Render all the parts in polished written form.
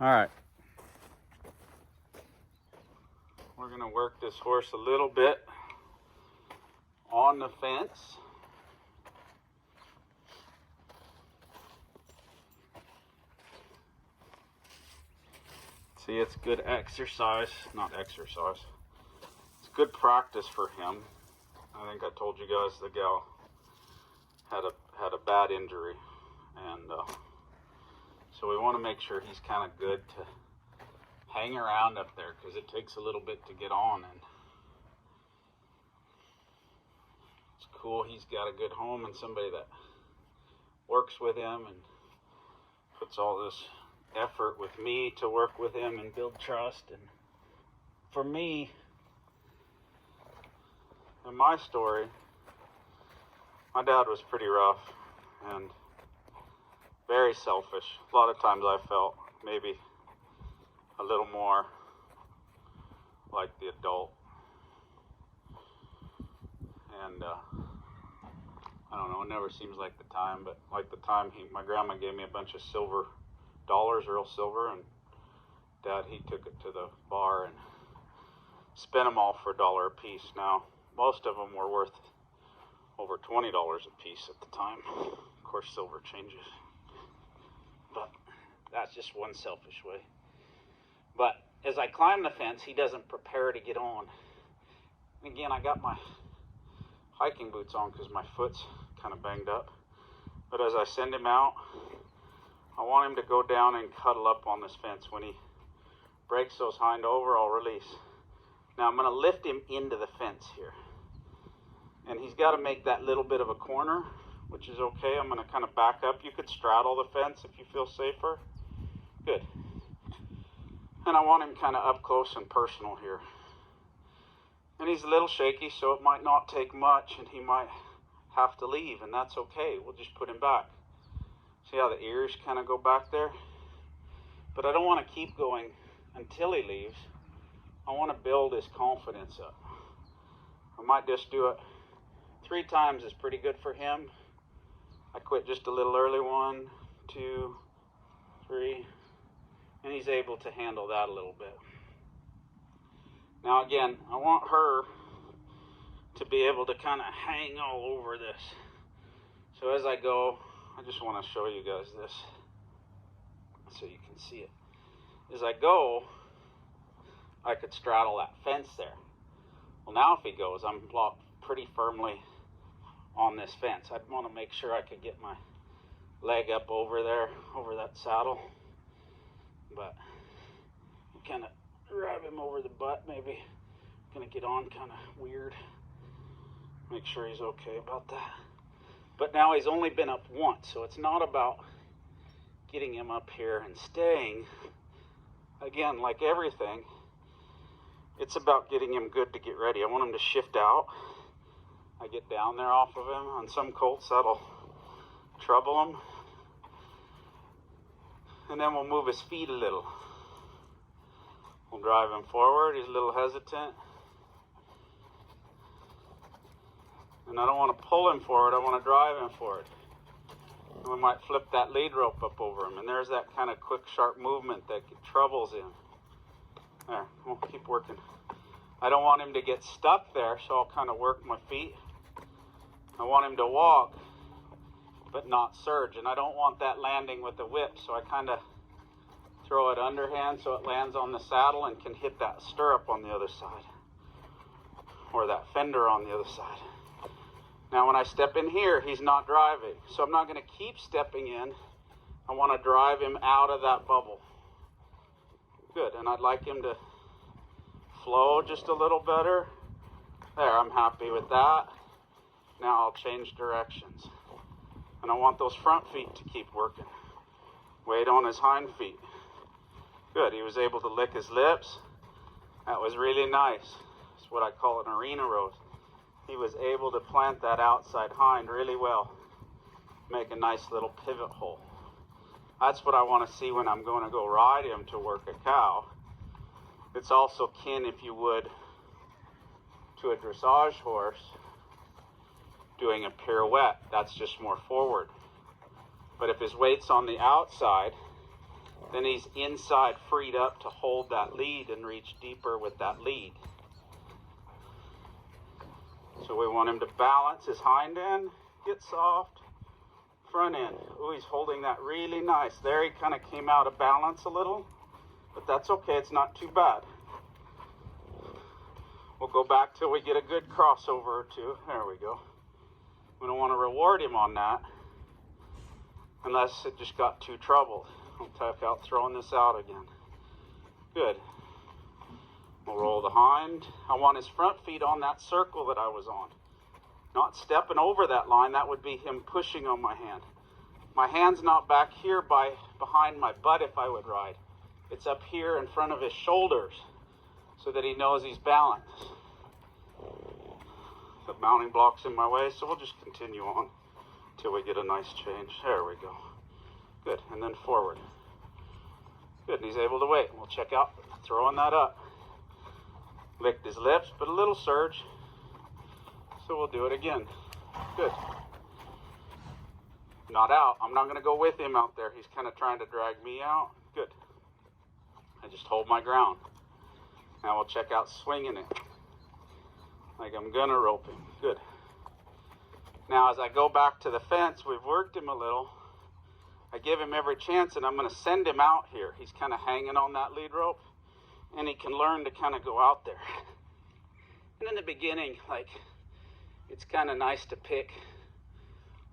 All right. We're going to work this horse a little bit on the fence. See, it's good exercise, not exercise. It's good practice for him. I think I told you guys the gal had a bad injury, and so we want to make sure he's kind of good to hang around up there, because it takes a little bit to get on. And it's cool he's got a good home and somebody that works with him and puts all this effort with me to work with him and build trust. And for me, in my story, my dad was pretty rough and very selfish. A lot of times I felt maybe a little more like the adult. And I don't know, it never seems like the time, but like the time my grandma gave me a bunch of silver dollars, real silver, and Dad, he took it to the bar and spent them all for $1 a piece. Now, most of them were worth over $20 a piece at the time. Of course, silver changes, but that's just one selfish way. But as I climb the fence, he doesn't prepare to get on. And again, I got my hiking boots on because my foot's kind of banged up. But as I send him out, I want him to go down and cuddle up on this fence. When he breaks those hind over, I'll release. Now I'm going to lift him into the fence here. And he's got to make that little bit of a corner, which is okay. I'm going to kind of back up. You could straddle the fence if you feel safer. Good. And I want him kind of up close and personal here. And he's a little shaky, so it might not take much, and he might have to leave, and that's okay. We'll just put him back. See how the ears kind of go back there? But I don't want to keep going until he leaves. I want to build his confidence up. I might just do it 3 times is pretty good for him. I quit just a little early. 1, 2, 3. And he's able to handle that a little bit. Now again, I want her to be able to kind of hang all over this. So as I go, I just want to show you guys this so you can see it. As I go, I could straddle that fence there. Well, now if he goes, I'm locked pretty firmly on this fence. I'd want to make sure I could get my leg up over there, over that saddle. But kind of grab him over the butt, maybe. Gonna get on kind of weird. Make sure he's okay about that. But now he's only been up once, so it's not about getting him up here and staying. Again, like everything, it's about getting him good to get ready. I want him to shift out. I get down there off of him. On some colts, that'll trouble him. And then we'll move his feet a little. We'll drive him forward. He's a little hesitant. And I don't want to pull him forward. I want to drive him forward. And we might flip that lead rope up over him. And there's that kind of quick, sharp movement that troubles him. There, we'll keep working. I don't want him to get stuck there, so I'll kind of work my feet. I want him to walk, but not surge. And I don't want that landing with the whip, so I kind of throw it underhand so it lands on the saddle and can hit that stirrup on the other side, or that fender on the other side. Now when I step in here, he's not driving, so I'm not going to keep stepping in. I want to drive him out of that bubble. Good, and I'd like him to flow just a little better. There, I'm happy with that. Now I'll change directions. And I want those front feet to keep working. Weight on his hind feet. Good, he was able to lick his lips. That was really nice. It's what I call an arena road. He was able to plant that outside hind really well. Make a nice little pivot hole. That's what I want to see when I'm going to go ride him to work a cow. It's also kin, if you would, to a dressage horse doing a pirouette. That's just more forward. But if his weight's on the outside, then he's inside freed up to hold that lead and reach deeper with that lead. So we want him to balance his hind end, get soft, front end. Oh, he's holding that really nice. There he kind of came out of balance a little, but that's okay, it's not too bad. We'll go back till we get a good crossover or two. There we go. We don't want to reward him on that unless it just got too troubled. We'll talk out throwing this out again. Good. We'll roll the hind. I want his front feet on that circle that I was on. Not stepping over that line. That would be him pushing on my hand. My hand's not back here behind my butt if I would ride. It's up here in front of his shoulders so that he knows he's balanced. The mounting block's in my way, so we'll just continue on till we get a nice change. There we go. Good, and then forward. Good, and he's able to wait. We'll check out throwing that up. Licked his lips, but a little surge. So we'll do it again. Good. Not out. I'm not going to go with him out there. He's kind of trying to drag me out. Good. I just hold my ground. Now we'll check out swinging it. Like I'm going to rope him. Good. Now as I go back to the fence, we've worked him a little. I give him every chance, and I'm going to send him out here. He's kind of hanging on that lead rope, and he can learn to kind of go out there. And in the beginning, like, it's kind of nice to pick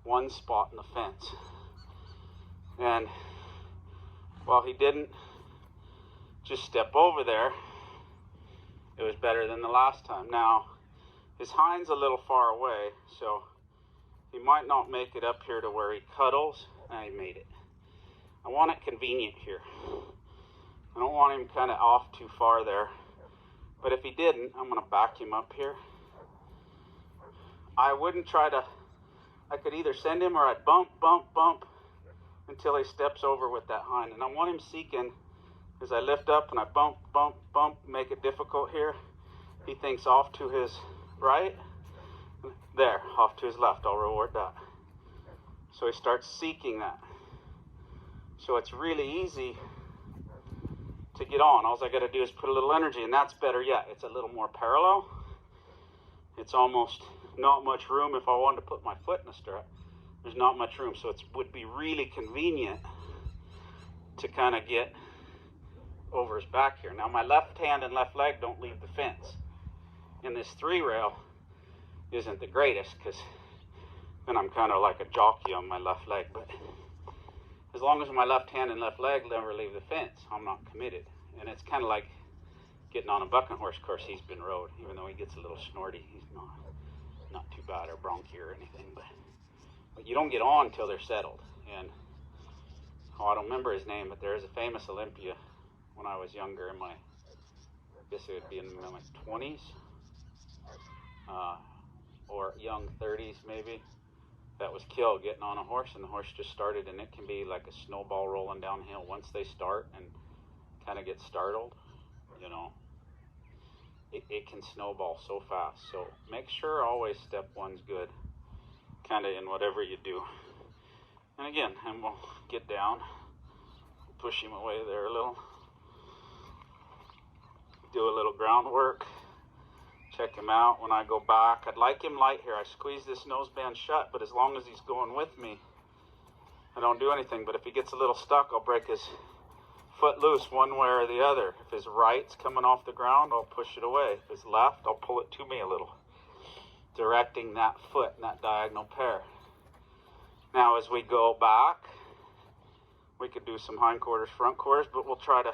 one spot in the fence. And while he didn't just step over there, it was better than the last time. Now, his hind's a little far away, so he might not make it up here to where he cuddles. And he made it. I want it convenient here. I don't want him kind of off too far there. But if he didn't, I'm going to back him up here. I wouldn't try to, I could either send him or I'd bump until he steps over with that hind. And I want him seeking as I lift up and I bump, make it difficult here. He thinks off to his right. There, off to his left. I'll reward that. So he starts seeking that. So it's really easy to get on. All I got to do is put a little energy, and that's better yet. It's a little more parallel. It's almost not much room if I wanted to put my foot in the stirrup. There's not much room, so it would be really convenient to kind of get over his back here. Now my left hand and left leg don't leave the fence. And this 3-rail isn't the greatest because then I'm kind of like a jockey on my left leg, but as long as my left hand and left leg never leave the fence, I'm not committed. And it's kind of like getting on a bucking horse. Of course, he's been rode, even though he gets a little snorty. He's not too bad or bronchi or anything, but you don't get on until they're settled. And I don't remember his name, but there is a famous Olympia when I was younger, in my, I guess it would be in my 20s, or young 30s maybe, that was killed getting on a horse, and the horse just started, and it can be like a snowball rolling downhill once they start and kind of get startled, you know. It can snowball so fast. So make sure always step one's good, kind of in whatever you do. And again, and we'll get down, push him away there a little, do a little groundwork, check him out. When I go back, I'd like him light here. I squeeze this noseband shut, but as long as he's going with me, I don't do anything. But if he gets a little stuck, I'll break his foot loose one way or the other. If his right's coming off the ground, I'll push it away. If his left, I'll pull it to me a little, directing that foot in that diagonal pair. Now as we go back, we could do some hindquarters, front quarters, but we'll try to,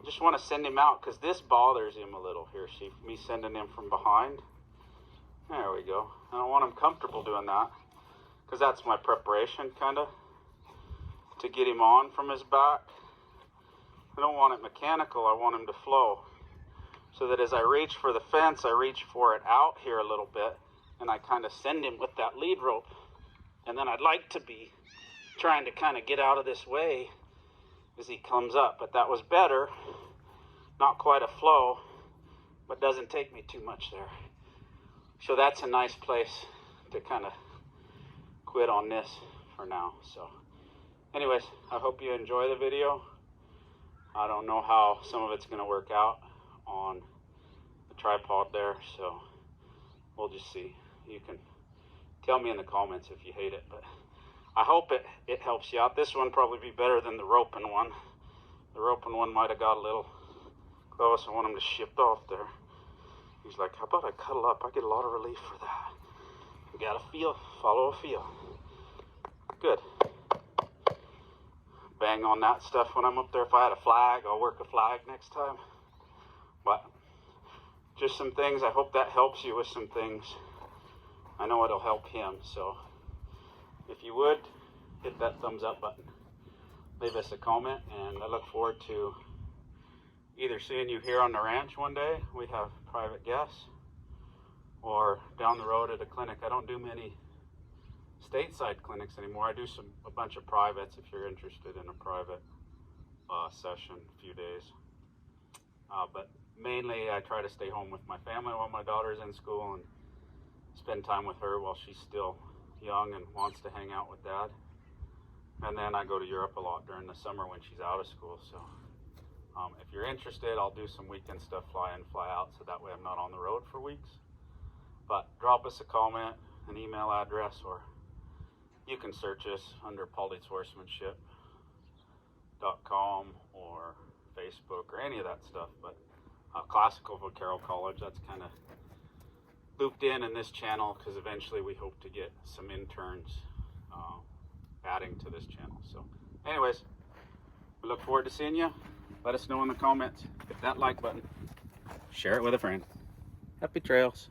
just want to send him out because this bothers him a little here. See, me sending him from behind. There we go. I don't want him comfortable doing that because that's my preparation, kind of, to get him on from his back. I don't want it mechanical. I want him to flow. So that as I reach for the fence, I reach for it out here a little bit, and I kind of send him with that lead rope. And then I'd like to be trying to kind of get out of this way as he comes up. But that was better. Not quite a flow, but doesn't take me too much there. So that's a nice place to kind of quit on this for now. So anyways, I hope you enjoy the video. I don't know how some of it's going to work out on the tripod there, so we'll just see. You can tell me in the comments if you hate it, but I hope it helps you out. This one probably be better than the roping one. The roping one might have got a little close. I want him to shift off there. He's like, how about I cuddle up? I get a lot of relief for that. You gotta feel, follow a feel. Good. Bang on that stuff when I'm up there. If I had a flag, I'll work a flag next time. But just some things. I hope that helps you with some things. I know it'll help him. So if you would, hit that thumbs up button. Leave us a comment, and I look forward to either seeing you here on the ranch one day, we have private guests, or down the road at a clinic. I don't do many stateside clinics anymore. I do a bunch of privates if you're interested in a private session, a few days. But mainly I try to stay home with my family while my daughter's in school and spend time with her while she's still young and wants to hang out with dad. And then I go to Europe a lot during the summer when she's out of school. So if you're interested, I'll do some weekend stuff, fly in, fly out, so that way I'm not on the road for weeks. But drop us a comment, an email address, or you can search us under pauly'shorsemanship.com or Facebook or any of that stuff. But Classical Vaquero College, that's kind of looped in this channel because eventually we hope to get some interns adding to this channel. So anyways, we look forward to seeing you. Let us know in the comments. Hit that like button. Share it with a friend. Happy trails.